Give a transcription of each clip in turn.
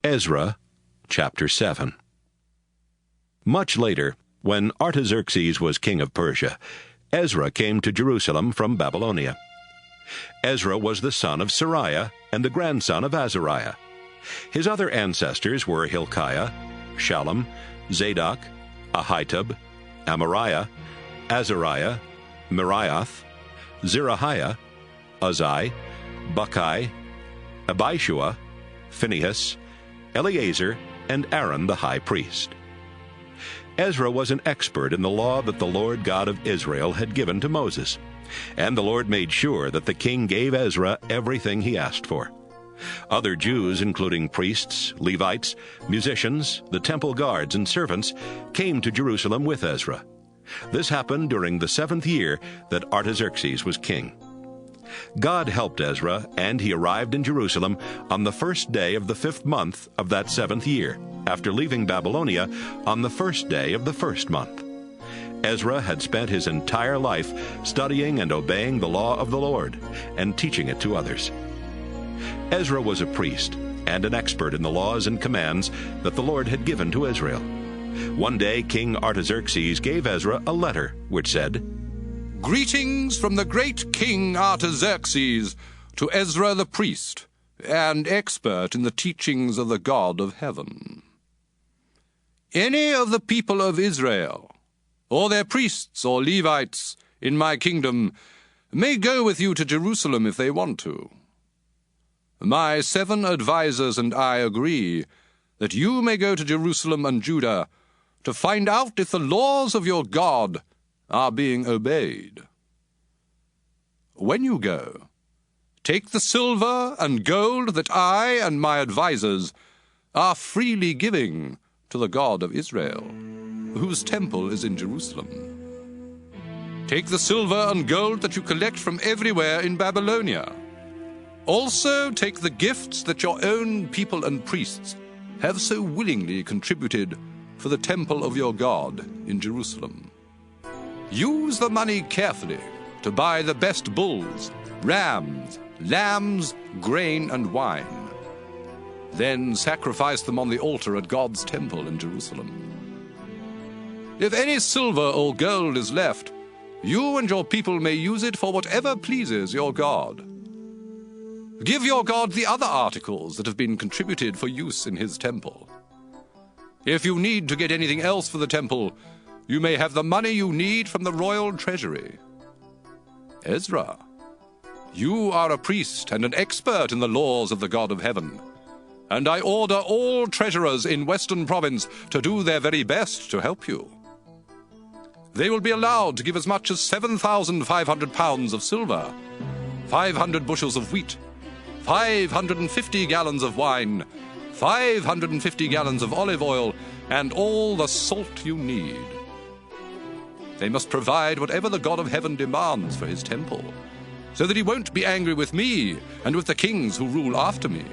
Ezra chapter 7. Much later, when Artaxerxes was king of Persia, Ezra came to Jerusalem from Babylonia. Ezra was the son of Seraiah and the grandson of Azariah. His other ancestors were Hilkiah, Shallum, Zadok, Ahitub, Amariah, Azariah, Meraioth, Zerahiah, Uzzi, Bukki, Abishua, Phinehas, Eleazar, and Aaron the high priest. Ezra was an expert in the law that the Lord God of Israel had given to Moses, and the Lord made sure that the king gave Ezra everything he asked for. Other Jews, including priests, Levites, musicians, the temple guards, and servants, came to Jerusalem with Ezra. This happened during the 7th year that Artaxerxes was king. God helped Ezra, and he arrived in Jerusalem on the 1st day of the 5th month of that 7th year, after leaving Babylonia on the 1st day of the 1st month. Ezra had spent his entire life studying and obeying the law of the Lord and teaching it to others. Ezra was a priest and an expert in the laws and commands that the Lord had given to Israel. One day King Artaxerxes gave Ezra a letter which said, "Greetings from the great King Artaxerxes to Ezra the priest, and expert in the teachings of the God of heaven. Any of the people of Israel, or their priests or Levites in my kingdom, may go with you to Jerusalem if they want to. My 7 advisers and I agree that you may go to Jerusalem and Judah to find out if the laws of your God are being obeyed. When you go, take the silver and gold that I and my advisers are freely giving to the God of Israel, whose temple is in Jerusalem. Take the silver and gold that you collect from everywhere in Babylonia. Also take the gifts that your own people and priests have so willingly contributed for the temple of your God in Jerusalem. Use the money carefully to buy the best bulls, rams, lambs, grain, and wine. Then sacrifice them on the altar at God's temple in Jerusalem. If any silver or gold is left, you and your people may use it for whatever pleases your God. Give your God the other articles that have been contributed for use in his temple. If you need to get anything else for the temple, you may have the money you need from the royal treasury. Ezra, you are a priest and an expert in the laws of the God of heaven, and I order all treasurers in Western Province to do their very best to help you. They will be allowed to give as much as 7,500 pounds of silver, 500 bushels of wheat, 550 gallons of wine, 550 gallons of olive oil, and all the salt you need. They must provide whatever the God of heaven demands for his temple, so that he won't be angry with me and with the kings who rule after me.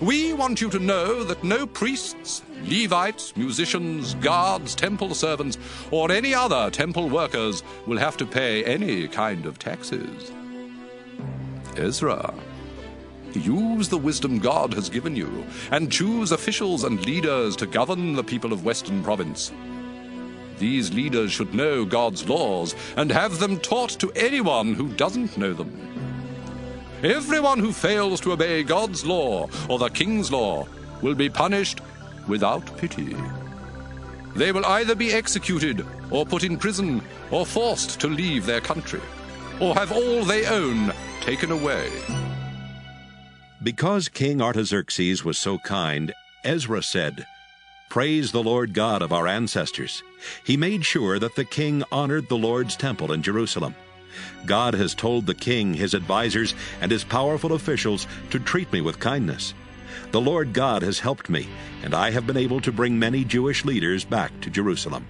We want you to know that no priests, Levites, musicians, guards, temple servants, or any other temple workers will have to pay any kind of taxes. Ezra, use the wisdom God has given you, and choose officials and leaders to govern the people of Western Province. These leaders should know God's laws and have them taught to anyone who doesn't know them. Everyone who fails to obey God's law or the king's law will be punished without pity. They will either be executed or put in prison or forced to leave their country, or have all they own taken away." Because King Artaxerxes was so kind, Ezra said, "Praise the Lord God of our ancestors. He made sure that the king honored the Lord's temple in Jerusalem. God has told the king, his advisers, and his powerful officials to treat me with kindness. The Lord God has helped me, and I have been able to bring many Jewish leaders back to Jerusalem."